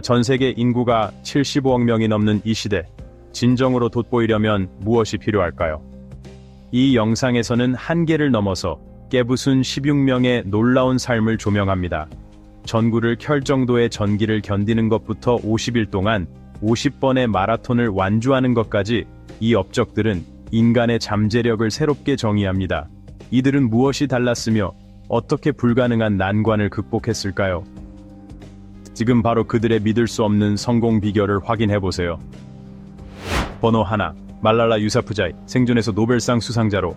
전 세계 인구가 75억 명이 넘는 이 시대, 진정으로 돋보이려면 무엇이 필요할까요? 이 영상에서는 한계를 넘어서 깨부순 16명의 놀라운 삶을 조명합니다. 전구를 켤 정도의 전기를 견디는 것부터 50일 동안 50번의 마라톤을 완주하는 것까지, 이 업적들은 인간의 잠재력을 새롭게 정의합니다. 이들은 무엇이 달랐으며 어떻게 불가능한 난관을 극복했을까요? 지금 바로 그들의 믿을 수 없는 성공 비결을 확인해보세요. 번호 1. 말랄라 유사프자이, 생존에서 노벨상 수상자로.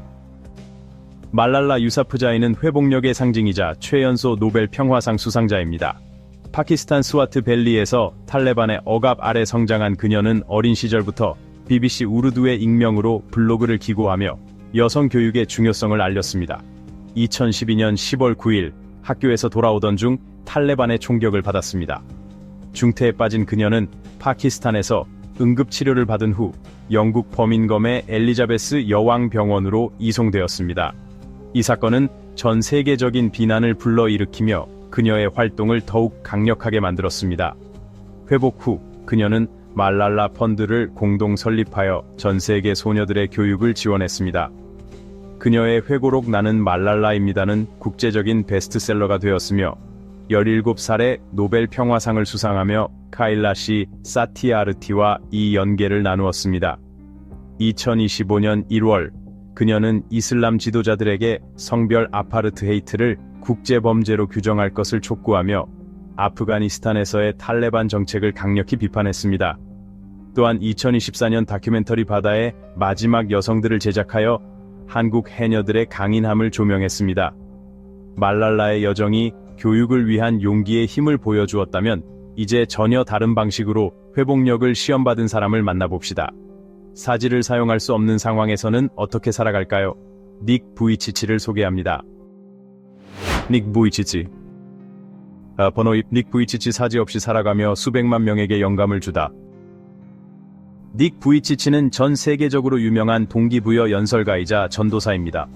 말랄라 유사프자이는 회복력의 상징이자 최연소 노벨 평화상 수상자입니다. 파키스탄 스와트 밸리에서 탈레반의 억압 아래 성장한 그녀는 어린 시절부터 BBC 우르두의 익명으로 블로그를 기고하며 여성 교육의 중요성을 알렸습니다. 2012년 10월 9일 학교에서 돌아오던 중 탈레반의 총격을 받았습니다. 중태에 빠진 그녀는 파키스탄에서 응급치료를 받은 후 영국 버민검의 엘리자베스 여왕병원으로 이송되었습니다. 이 사건은 전 세계적인 비난을 불러일으키며 그녀의 활동을 더욱 강력하게 만들었습니다. 회복 후 그녀는 말랄라 펀드를 공동 설립하여 전 세계 소녀들의 교육을 지원했습니다. 그녀의 회고록 나는 말랄라입니다는 국제적인 베스트셀러가 되었으며 17살에 노벨 평화상을 수상하며 카일라시 사티아르티와 이 연계를 나누었습니다. 2025년 1월 그녀는 이슬람 지도자들에게 성별 아파르트헤이트를 국제범죄로 규정할 것을 촉구하며 아프가니스탄에서의 탈레반 정책을 강력히 비판했습니다. 또한 2024년 다큐멘터리 바다의 마지막 여성들을 제작하여 한국 해녀들의 강인함을 조명했습니다. 말랄라의 여정이 교육을 위한 용기의 힘을 보여주었다면 이제 전혀 다른 방식으로 회복력을 시험받은 사람을 만나봅시다. 사지를 사용할 수 없는 상황에서는 어떻게 살아갈까요? 닉 부이치치를 소개합니다. 닉 부이치치. 번호 2. 닉 부이치치 사지 없이 살아가며 수백만 명에게 영감을 주다. 닉 부이치치는 전 세계적으로 유명한 동기부여 연설가이자 전도사입니다.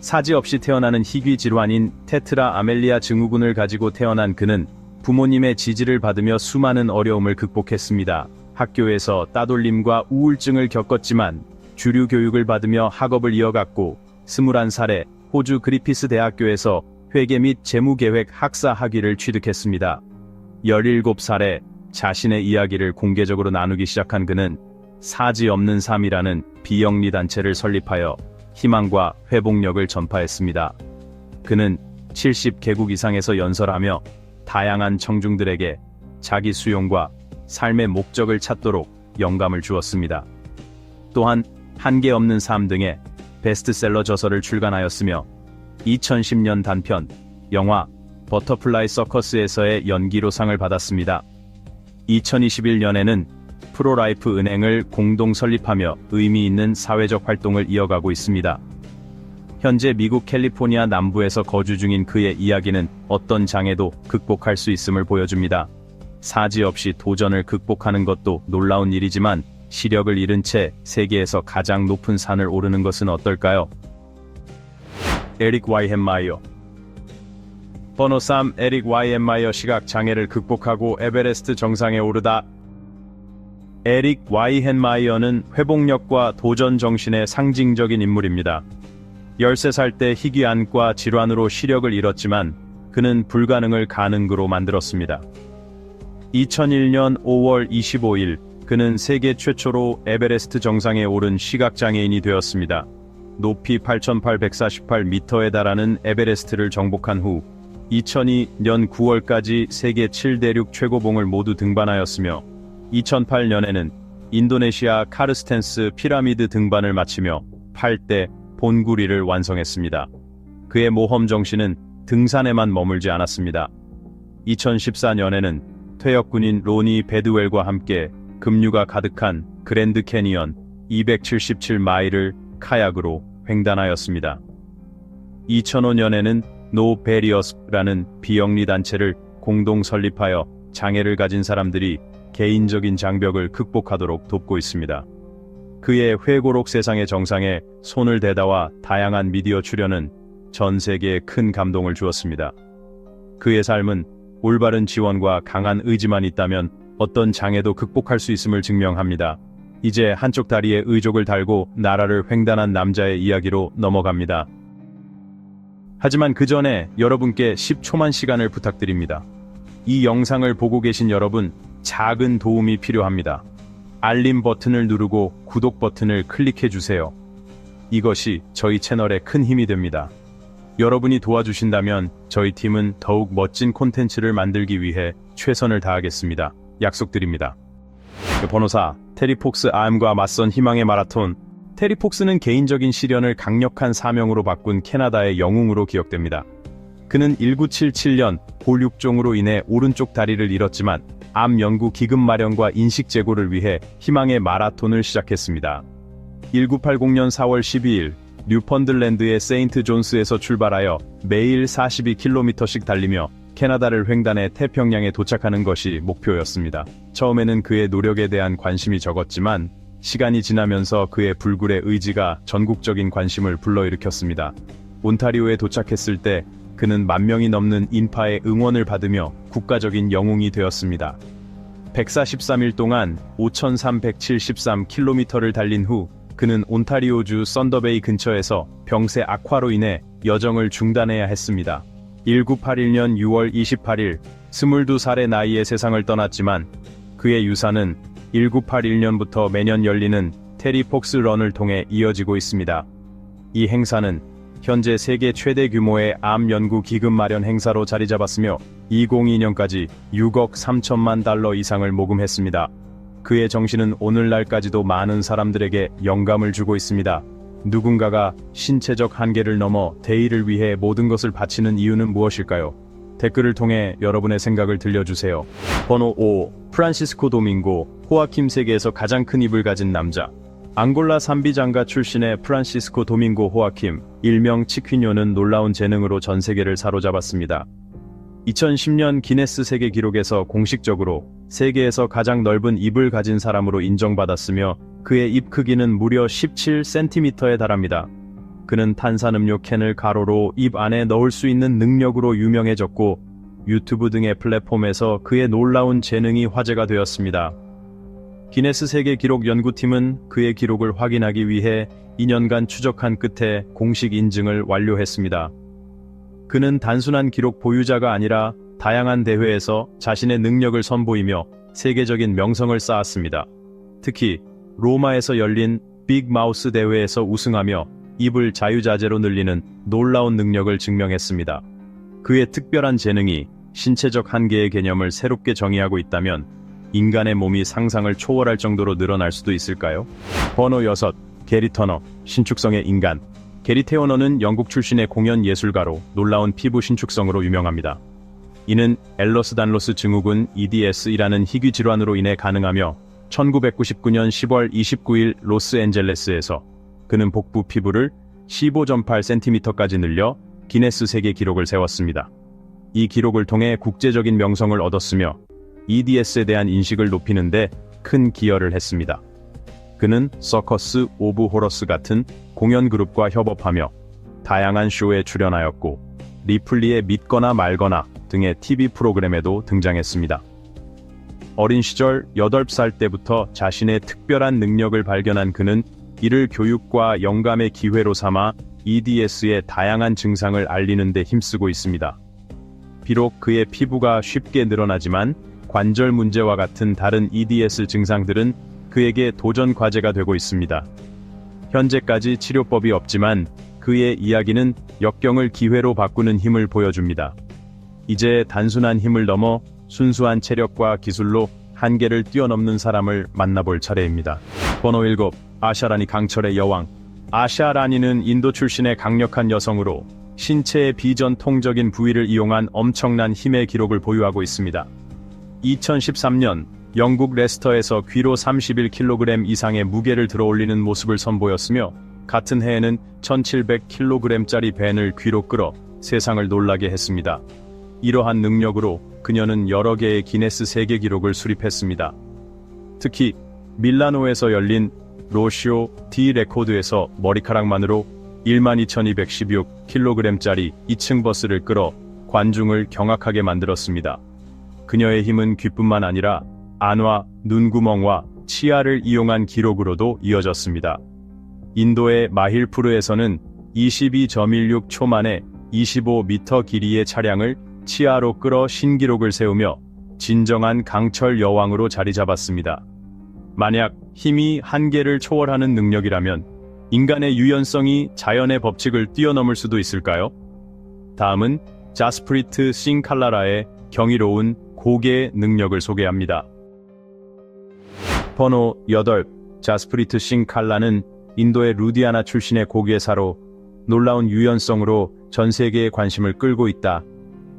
사지 없이 태어나는 희귀 질환인 테트라 아멜리아 증후군을 가지고 태어난 그는 부모님의 지지를 받으며 수많은 어려움을 극복했습니다. 학교에서 따돌림과 우울증을 겪었지만 주류 교육을 받으며 학업을 이어갔고 21살에 호주 그리피스 대학교에서 회계 및 재무계획 학사 학위를 취득했습니다. 17살에 자신의 이야기를 공개적으로 나누기 시작한 그는 사지 없는 삶이라는 비영리 단체를 설립하여 희망과 회복력을 전파했습니다. 그는 70개국 이상에서 연설하며 다양한 청중들에게 자기 수용과 삶의 목적을 찾도록 영감을 주었습니다. 또한 한계 없는 삶 등의 베스트셀러 저서를 출간하였으며 2010년 단편 영화 버터플라이 서커스에서의 연기로상을 받았습니다. 2021년에는 프로라이프 은행을 공동 설립하며 의미 있는 사회적 활동을 이어가고 있습니다. 현재 미국 캘리포니아 남부에서 거주 중인 그의 이야기는 어떤 장애도 극복할 수 있음을 보여줍니다. 사지 없이 도전을 극복하는 것도 놀라운 일이지만 시력을 잃은 채 세계에서 가장 높은 산을 오르는 것은 어떨까요? 에릭 와이헨마이어. 번호 3. 에릭 와이헨마이어 시각 장애를 극복하고 에베레스트 정상에 오르다. 에릭 와이헨마이어는 회복력과 도전 정신의 상징적인 인물입니다. 13살 때 희귀안과 질환으로 시력을 잃었지만 그는 불가능을 가능으로 만들었습니다. 2001년 5월 25일 그는 세계 최초로 에베레스트 정상에 오른 시각장애인이 되었습니다. 높이 8,848m에 달하는 에베레스트를 정복한 후 2002년 9월까지 세계 7대륙 최고봉을 모두 등반하였으며 2008년에는 인도네시아 카르스텐스 피라미드 등반을 마치며 8대 본구리를 완성했습니다. 그의 모험 정신은 등산에만 머물지 않았습니다. 2014년에는 퇴역군인 로니 배드웰과 함께 급류가 가득한 그랜드 캐니언 277마일을 카약으로 횡단하였습니다. 2005년에는 노 베리어스라는 비영리 단체를 공동 설립하여 장애를 가진 사람들이 개인적인 장벽을 극복하도록 돕고 있습니다. 그의 회고록 세상의 정상에 손을 대다와 다양한 미디어 출연은 전 세계에 큰 감동을 주었습니다. 그의 삶은 올바른 지원과 강한 의지만 있다면 어떤 장애도 극복할 수 있음을 증명합니다. 이제 한쪽 다리에 의족을 달고 나라를 횡단한 남자의 이야기로 넘어갑니다. 하지만 그 전에 여러분께 10초만 시간을 부탁드립니다. 이 영상을 보고 계신 여러분, 작은 도움이 필요합니다. 알림 버튼을 누르고 구독 버튼을 클릭해 주세요. 이것이 저희 채널에 큰 힘이 됩니다. 여러분이 도와주신다면 저희 팀은 더욱 멋진 콘텐츠를 만들기 위해 최선을 다하겠습니다. 약속드립니다. 번호사, 테리 폭스 암과 맞선 희망의 마라톤. 테리 폭스는 개인적인 시련을 강력한 사명으로 바꾼 캐나다의 영웅으로 기억됩니다. 그는 1977년 골육종으로 인해 오른쪽 다리를 잃었지만 암 연구 기금 마련과 인식 제고를 위해 희망의 마라톤을 시작했습니다. 1980년 4월 12일 뉴펀들랜드의 세인트 존스에서 출발하여 매일 42km씩 달리며 캐나다를 횡단해 태평양에 도착하는 것이 목표였습니다. 처음에는 그의 노력에 대한 관심이 적었지만 시간이 지나면서 그의 불굴의 의지가 전국적인 관심을 불러일으켰습니다. 온타리오에 도착했을 때 그는 10,000명이 넘는 인파의 응원을 받으며 국가적인 영웅이 되었습니다. 143일 동안 5,373km를 달린 후 그는 온타리오주 썬더베이 근처에서 병세 악화로 인해 여정을 중단해야 했습니다. 1981년 6월 28일 22살의 나이에 세상을 떠났지만 그의 유산은 1981년부터 매년 열리는 테리 폭스 런을 통해 이어지고 있습니다. 이 행사는 현재 세계 최대 규모의 암 연구 기금 마련 행사로 자리 잡았으며 2002년까지 6억 3천만 달러 이상을 모금했습니다. 그의 정신은 오늘날까지도 많은 사람들에게 영감을 주고 있습니다. 누군가가 신체적 한계를 넘어 대의를 위해 모든 것을 바치는 이유는 무엇일까요? 댓글을 통해 여러분의 생각을 들려주세요. 번호 5. 프란시스코 도밍고, 호아킴. 세계에서 가장 큰 입을 가진 남자. 앙골라 산비장가 출신의 프란시스코 도밍고 호아킴, 일명 치퀴뇨는 놀라운 재능으로 전 세계를 사로잡았습니다. 2010년 기네스 세계 기록에서 공식적으로 세계에서 가장 넓은 입을 가진 사람으로 인정받았으며 그의 입 크기는 무려 17cm에 달합니다. 그는 탄산음료 캔을 가로로 입 안에 넣을 수 있는 능력으로 유명해졌고 유튜브 등의 플랫폼에서 그의 놀라운 재능이 화제가 되었습니다. 기네스 세계 기록 연구팀은 그의 기록을 확인하기 위해 2년간 추적한 끝에 공식 인증을 완료했습니다. 그는 단순한 기록 보유자가 아니라 다양한 대회에서 자신의 능력을 선보이며 세계적인 명성을 쌓았습니다. 특히 로마에서 열린 빅 마우스 대회에서 우승하며 입을 자유자재로 늘리는 놀라운 능력을 증명했습니다. 그의 특별한 재능이 신체적 한계의 개념을 새롭게 정의하고 있다면 인간의 몸이 상상을 초월할 정도로 늘어날 수도 있을까요? 번호 6. 게리 터너, 신축성의 인간. 게리 테어너는 영국 출신의 공연 예술가로 놀라운 피부 신축성으로 유명합니다. 이는 엘러스-단로스 증후군 EDS이라는 희귀 질환으로 인해 가능하며 1999년 10월 29일 로스앤젤레스에서 그는 복부 피부를 15.8cm까지 늘려 기네스 세계 기록을 세웠습니다. 이 기록을 통해 국제적인 명성을 얻었으며 EDS에 대한 인식을 높이는 데 큰 기여를 했습니다. 그는 서커스 오브 호러스 같은 공연 그룹과 협업하며 다양한 쇼에 출연하였고 리플리의 믿거나 말거나 등의 TV 프로그램에도 등장했습니다. 어린 시절 8살 때부터 자신의 특별한 능력을 발견한 그는 이를 교육과 영감의 기회로 삼아 EDS의 다양한 증상을 알리는 데 힘쓰고 있습니다. 비록 그의 피부가 쉽게 늘어나지만 관절 문제와 같은 다른 EDS 증상들은 그에게 도전 과제가 되고 있습니다. 현재까지 치료법이 없지만 그의 이야기는 역경을 기회로 바꾸는 힘을 보여줍니다. 이제 단순한 힘을 넘어 순수한 체력과 기술로 한계를 뛰어넘는 사람을 만나볼 차례입니다. 번호 7. 아샤라니, 강철의 여왕. 아샤라니는 인도 출신의 강력한 여성으로 신체의 비전통적인 부위를 이용한 엄청난 힘의 기록을 보유하고 있습니다. 2013년 영국 레스터에서 귀로 31kg 이상의 무게를 들어올리는 모습을 선보였으며 같은 해에는 1700kg짜리 벤을 귀로 끌어 세상을 놀라게 했습니다. 이러한 능력으로 그녀는 여러 개의 기네스 세계 기록을 수립했습니다. 특히 밀라노에서 열린 로시오 디 레코드에서 머리카락만으로 12,216kg짜리 2층 버스를 끌어 관중을 경악하게 만들었습니다. 그녀의 힘은 귀뿐만 아니라 안과 눈구멍과 치아를 이용한 기록으로도 이어졌습니다. 인도의 마힐푸르에서는 22.16초 만에 25m 길이의 차량을 치아로 끌어 신기록을 세우며 진정한 강철 여왕으로 자리 잡았습니다. 만약 힘이 한계를 초월하는 능력이라면 인간의 유연성이 자연의 법칙을 뛰어넘을 수도 있을까요? 다음은 자스프리트 싱 칼라라의 경이로운 고개의 능력을 소개합니다. 번호 8. 자스프리트 싱 칼라는 인도의 루디아나 출신의 고개사로 놀라운 유연성으로 전 세계의 관심을 끌고 있다.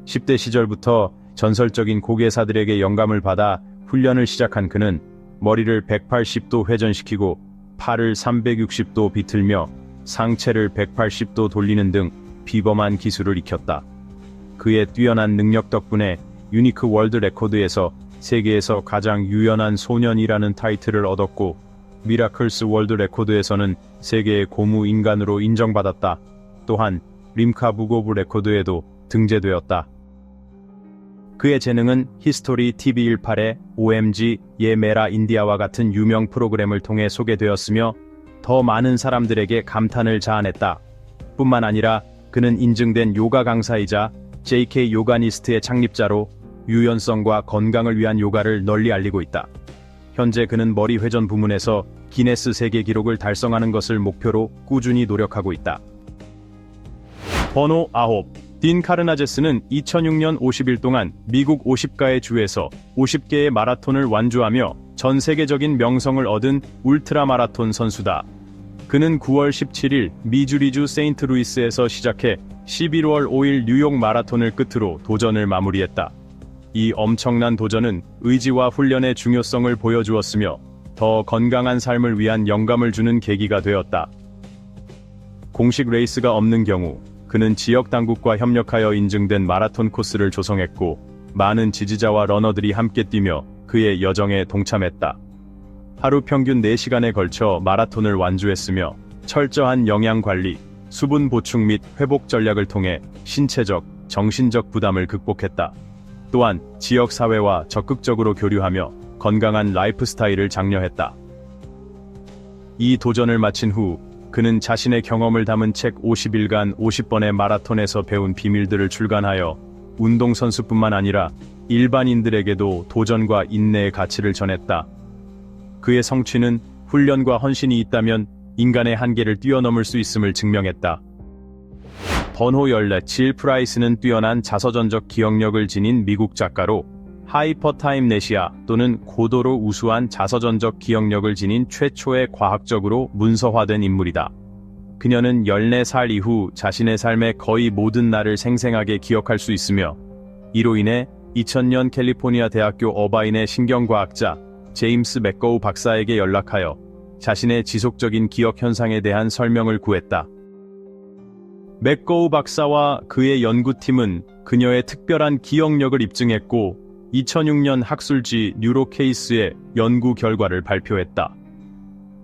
10대 시절부터 전설적인 고개사들에게 영감을 받아 훈련을 시작한 그는 머리를 180도 회전시키고 팔을 360도 비틀며 상체를 180도 돌리는 등 비범한 기술을 익혔다. 그의 뛰어난 능력 덕분에 유니크 월드 레코드에서 세계에서 가장 유연한 소년이라는 타이틀을 얻었고, 미라클스 월드 레코드에서는 세계의 고무 인간으로 인정받았다. 또한 림카 북 오브 레코드에도 등재되었다. 그의 재능은 히스토리 TV18의 OMG 예 메라 인디아와 같은 유명 프로그램을 통해 소개되었으며 더 많은 사람들에게 감탄을 자아냈다. 뿐만 아니라 그는 인증된 요가 강사이자 JK 요가니스트의 창립자로 유연성과 건강을 위한 요가를 널리 알리고 있다. 현재 그는 머리 회전 부문에서 기네스 세계 기록을 달성하는 것을 목표로 꾸준히 노력하고 있다. 번호 9. 딘 카르나제스는 2006년 50일 동안 미국 50가의 주에서 50개의 마라톤을 완주하며 전 세계적인 명성을 얻은 울트라 마라톤 선수다. 그는 9월 17일 미주리주 세인트루이스에서 시작해 11월 5일 뉴욕 마라톤을 끝으로 도전을 마무리했다. 이 엄청난 도전은 의지와 훈련의 중요성을 보여주었으며 더 건강한 삶을 위한 영감을 주는 계기가 되었다. 공식 레이스가 없는 경우 그는 지역 당국과 협력하여 인증된 마라톤 코스를 조성했고, 많은 지지자와 러너들이 함께 뛰며 그의 여정에 동참했다. 하루 평균 4시간에 걸쳐 마라톤을 완주했으며 철저한 영양 관리, 수분 보충 및 회복 전략을 통해 신체적, 정신적 부담을 극복했다. 또한 지역 사회와 적극적으로 교류하며 건강한 라이프 스타일을 장려했다. 이 도전을 마친 후 그는 자신의 경험을 담은 책 50일간 50번의 마라톤에서 배운 비밀들을 출간하여 운동선수뿐만 아니라 일반인들에게도 도전과 인내의 가치를 전했다. 그의 성취는 훈련과 헌신이 있다면 인간의 한계를 뛰어넘을 수 있음을 증명했다. 번호 14. 질 프라이스는 뛰어난 자서전적 기억력을 지닌 미국 작가로 하이퍼타임네시아 또는 고도로 우수한 자서전적 기억력을 지닌 최초의 과학적으로 문서화된 인물이다. 그녀는 14살 이후 자신의 삶의 거의 모든 날을 생생하게 기억할 수 있으며 이로 인해 2000년 캘리포니아 대학교 어바인의 신경과학자 제임스 맥거우 박사에게 연락하여 자신의 지속적인 기억 현상에 대한 설명을 구했다. 맥거우 박사와 그의 연구팀은 그녀의 특별한 기억력을 입증했고 2006년 학술지 뉴로케이스의 연구 결과를 발표했다.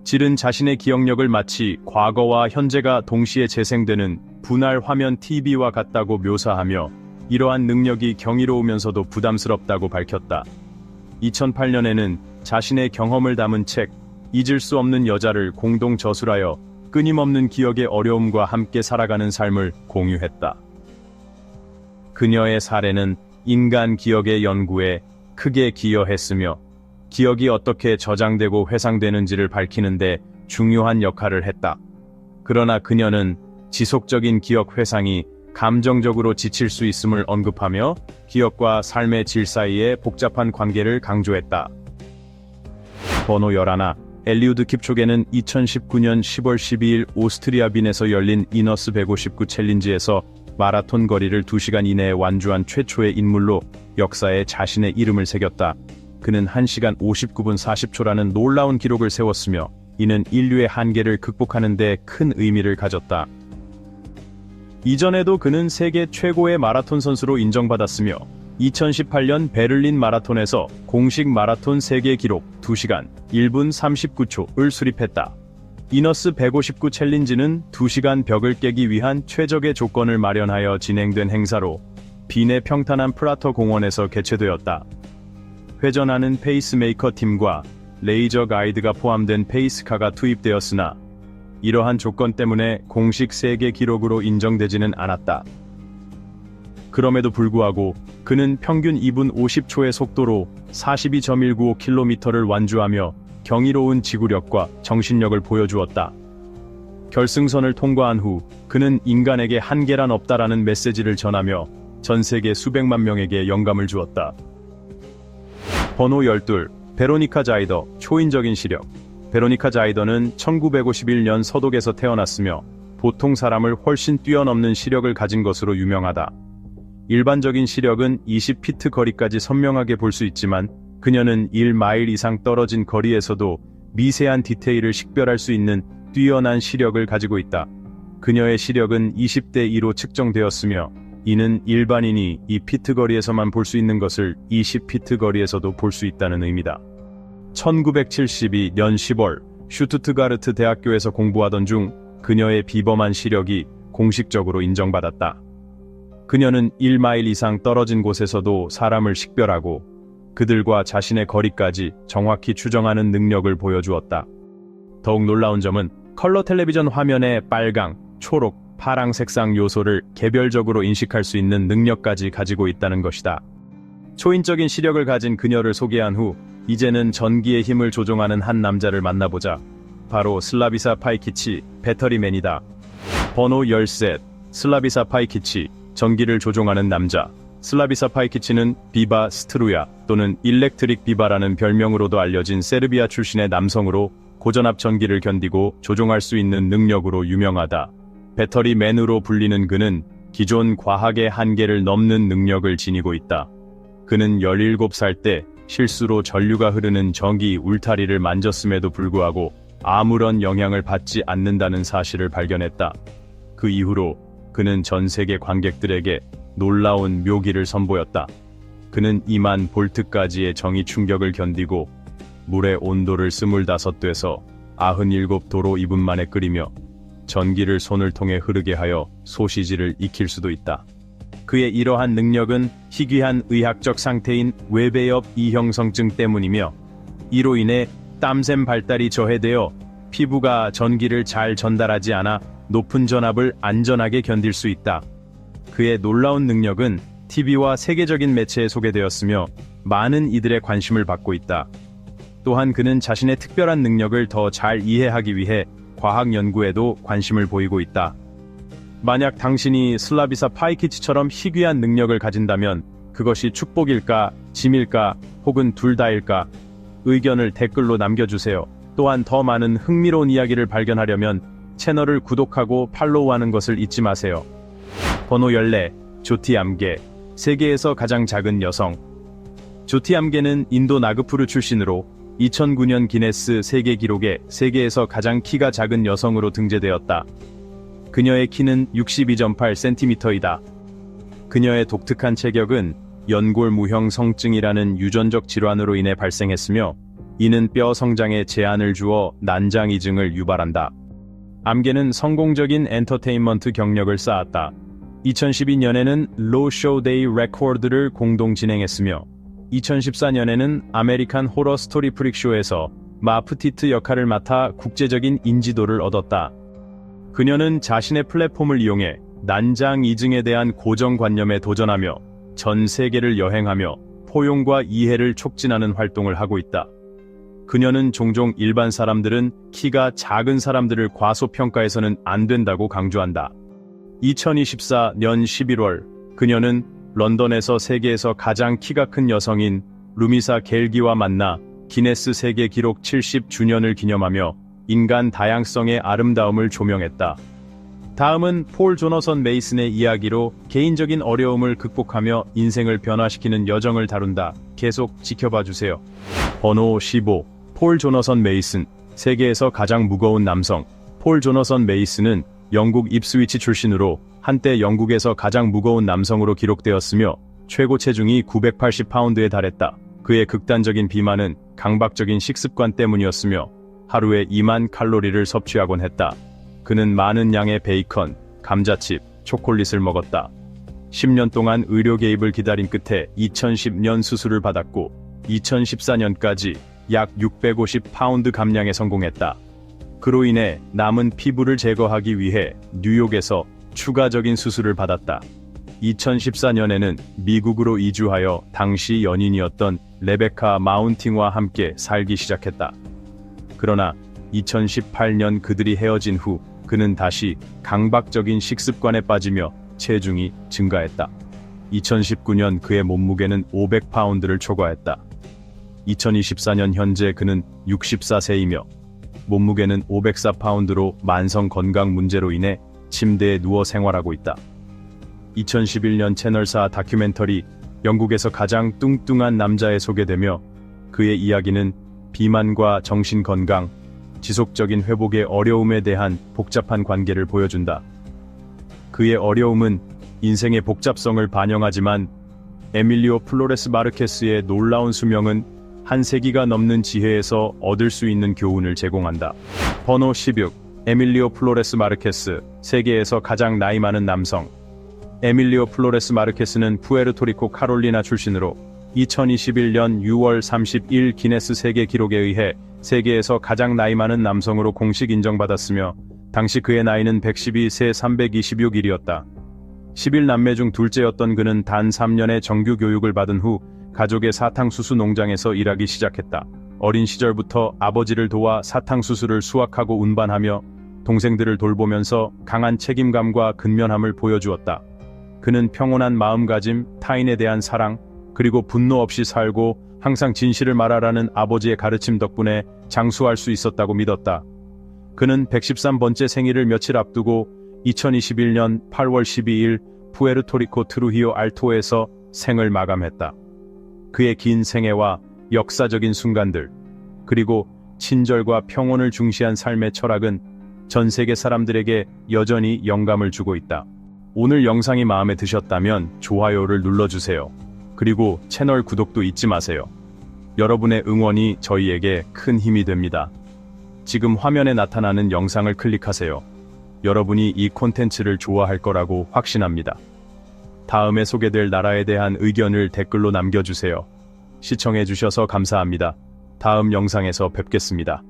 질은 자신의 기억력을 마치 과거와 현재가 동시에 재생되는 분할 화면 TV와 같다고 묘사하며 이러한 능력이 경이로우면서도 부담스럽다고 밝혔다. 2008년에는 자신의 경험을 담은 책 잊을 수 없는 여자를 공동 저술하여 끊임없는 기억의 어려움과 함께 살아가는 삶을 공유했다. 그녀의 사례는 인간 기억의 연구에 크게 기여했으며 기억이 어떻게 저장되고 회상되는지를 밝히는데 중요한 역할을 했다. 그러나 그녀는 지속적인 기억 회상이 감정적으로 지칠 수 있음을 언급하며 기억과 삶의 질 사이의 복잡한 관계를 강조했다. 번호 11. 엘리우드 킵초게는 2019년 10월 12일 오스트리아 빈에서 열린 이너스 159 챌린지에서 마라톤 거리를 2시간 이내에 완주한 최초의 인물로 역사에 자신의 이름을 새겼다. 그는 1시간 59분 40초라는 놀라운 기록을 세웠으며 이는 인류의 한계를 극복하는 데 큰 의미를 가졌다. 이전에도 그는 세계 최고의 마라톤 선수로 인정받았으며 2018년 베를린 마라톤에서 공식 마라톤 세계 기록 2시간 1분 39초를 수립했다. 이너스 159 챌린지는 2시간 벽을 깨기 위한 최적의 조건을 마련하여 진행된 행사로 빈의 평탄한 프라터 공원에서 개최되었다. 회전하는 페이스메이커 팀과 레이저 가이드가 포함된 페이스카가 투입되었으나 이러한 조건 때문에 공식 세계 기록으로 인정되지는 않았다. 그럼에도 불구하고 그는 평균 2분 50초의 속도로 42.195km를 완주하며 경이로운 지구력과 정신력을 보여주었다. 결승선을 통과한 후 그는 인간에게 한계란 없다라는 메시지를 전하며 전 세계 수백만 명에게 영감을 주었다. 번호 12. 베로니카 자이더, 초인적인 시력. 베로니카 자이더는 1951년 서독에서 태어났으며 보통 사람을 훨씬 뛰어넘는 시력을 가진 것으로 유명하다. 일반적인 시력은 20피트 거리까지 선명하게 볼 수 있지만 그녀는 1마일 이상 떨어진 거리에서도 미세한 디테일을 식별할 수 있는 뛰어난 시력을 가지고 있다. 그녀의 시력은 20대 2로 측정되었으며 이는 일반인이 2피트 거리에서만 볼 수 있는 것을 20피트 거리에서도 볼 수 있다는 의미다. 1972년 10월 슈투트가르트 대학교에서 공부하던 중 그녀의 비범한 시력이 공식적으로 인정받았다. 그녀는 1마일 이상 떨어진 곳에서도 사람을 식별하고 그들과 자신의 거리까지 정확히 추정하는 능력을 보여주었다. 더욱 놀라운 점은 컬러 텔레비전 화면의 빨강, 초록, 파랑 색상 요소를 개별적으로 인식할 수 있는 능력까지 가지고 있다는 것이다. 초인적인 시력을 가진 그녀를 소개한 후 이제는 전기의 힘을 조종하는 한 남자를 만나보자. 바로 슬라비사 파이키치, 배터리맨이다. 번호 13. 슬라비사 파이키치, 전기를 조종하는 남자. 슬라비사 파이키치는 비바 스트루야 또는 일렉트릭 비바라는 별명으로도 알려진 세르비아 출신의 남성으로 고전압 전기를 견디고 조종할 수 있는 능력으로 유명하다. 배터리맨으로 불리는 그는 기존 과학의 한계를 넘는 능력을 지니고 있다. 그는 17살 때 실수로 전류가 흐르는 전기 울타리를 만졌음에도 불구하고 아무런 영향을 받지 않는다는 사실을 발견했다. 그 이후로 그는 전 세계 관객들에게 놀라운 묘기를 선보였다. 그는 2만 볼트까지의 정의 충격을 견디고 물의 온도를 25도에서 97도로 2분 만에 끓이며 전기를 손을 통해 흐르게 하여 소시지를 익힐 수도 있다. 그의 이러한 능력은 희귀한 의학적 상태인 웨베엽 이형성증 때문이며 이로 인해 땀샘 발달이 저해되어 피부가 전기를 잘 전달하지 않아 높은 전압을 안전하게 견딜 수 있다. 그의 놀라운 능력은 TV와 세계적인 매체에 소개되었으며 많은 이들의 관심을 받고 있다. 또한 그는 자신의 특별한 능력을 더 잘 이해하기 위해 과학 연구에도 관심을 보이고 있다. 만약 당신이 슬라비사 파이키치처럼 희귀한 능력을 가진다면 그것이 축복일까, 짐일까, 혹은 둘 다일까? 의견을 댓글로 남겨주세요. 또한 더 많은 흥미로운 이야기를 발견하려면 채널을 구독하고 팔로우하는 것을 잊지 마세요. 번호 14. 조티 암게, 세계에서 가장 작은 여성. 조티 암게는 인도 나그푸르 출신으로 2009년 기네스 세계 기록에 세계에서 가장 키가 작은 여성으로 등재되었다. 그녀의 키는 62.8cm이다. 그녀의 독특한 체격은 연골무형 성증이라는 유전적 질환으로 인해 발생했으며 이는 뼈 성장에 제한을 주어 난장이증을 유발한다. 암게는 성공적인 엔터테인먼트 경력을 쌓았다. 2012년에는 로쇼 데이 레코드를 공동 진행했으며 2014년에는 아메리칸 호러 스토리 프릭쇼에서 마프티트 역할을 맡아 국제적인 인지도를 얻었다. 그녀는 자신의 플랫폼을 이용해 난장이증에 대한 고정관념에 도전하며 전 세계를 여행하며 포용과 이해를 촉진하는 활동을 하고 있다. 그녀는 종종 일반 사람들은 키가 작은 사람들을 과소평가해서는 안 된다고 강조한다. 2024년 11월 그녀는 런던에서 세계에서 가장 키가 큰 여성인 루미사 겔기와 만나 기네스 세계 기록 70주년을 기념하며 인간 다양성의 아름다움을 조명했다. 다음은 폴 조너선 메이슨의 이야기로 개인적인 어려움을 극복하며 인생을 변화시키는 여정을 다룬다. 계속 지켜봐주세요. 번호 15. 폴 조너선 메이슨, 세계에서 가장 무거운 남성. 폴 조너선 메이슨은 영국 입스위치 출신으로 한때 영국에서 가장 무거운 남성으로 기록되었으며 최고 체중이 980파운드에 달했다. 그의 극단적인 비만은 강박적인 식습관 때문이었으며 하루에 2만 칼로리를 섭취하곤 했다. 그는 많은 양의 베이컨, 감자칩, 초콜릿을 먹었다. 10년 동안 의료 개입을 기다린 끝에 2010년 수술을 받았고 2014년까지 약 650파운드 감량에 성공했다. 그로 인해 남은 피부를 제거하기 위해 뉴욕에서 추가적인 수술을 받았다. 2014년에는 미국으로 이주하여 당시 연인이었던 레베카 마운팅과 함께 살기 시작했다. 그러나 2018년 그들이 헤어진 후 그는 다시 강박적인 식습관에 빠지며 체중이 증가했다. 2019년 그의 몸무게는 500파운드를 초과했다. 2024년 현재 그는 64세이며 몸무게는 504파운드로 만성 건강 문제로 인해 침대에 누워 생활하고 있다. 2011년 채널4 다큐멘터리 영국에서 가장 뚱뚱한 남자에 소개되며 그의 이야기는 비만과 정신건강, 지속적인 회복의 어려움에 대한 복잡한 관계를 보여준다. 그의 어려움은 인생의 복잡성을 반영하지만 에밀리오 플로레스 마르케스의 놀라운 수명은 한 세기가 넘는 지혜에서 얻을 수 있는 교훈을 제공한다. 번호 16. 에밀리오 플로레스 마르케스, 세계에서 가장 나이 많은 남성. 에밀리오 플로레스 마르케스는 푸에르토리코 카롤리나 출신으로 2021년 6월 30일 기네스 세계 기록에 의해 세계에서 가장 나이 많은 남성으로 공식 인정받았으며 당시 그의 나이는 112세 326일이었다. 11남매 중 둘째였던 그는 단 3년의 정규 교육을 받은 후 가족의 사탕수수 농장에서 일하기 시작했다. 어린 시절부터 아버지를 도와 사탕수수를 수확하고 운반하며 동생들을 돌보면서 강한 책임감과 근면함을 보여주었다. 그는 평온한 마음가짐, 타인에 대한 사랑, 그리고 분노 없이 살고 항상 진실을 말하라는 아버지의 가르침 덕분에 장수할 수 있었다고 믿었다. 그는 113번째 생일을 며칠 앞두고 2021년 8월 12일 푸에르토리코 트루히오 알토에서 생을 마감했다. 그의 긴 생애와 역사적인 순간들, 그리고 친절과 평온을 중시한 삶의 철학은 전 세계 사람들에게 여전히 영감을 주고 있다. 오늘 영상이 마음에 드셨다면 좋아요를 눌러주세요. 그리고 채널 구독도 잊지 마세요. 여러분의 응원이 저희에게 큰 힘이 됩니다. 지금 화면에 나타나는 영상을 클릭하세요. 여러분이 이 콘텐츠를 좋아할 거라고 확신합니다. 다음에 소개될 나라에 대한 의견을 댓글로 남겨주세요. 시청해주셔서 감사합니다. 다음 영상에서 뵙겠습니다.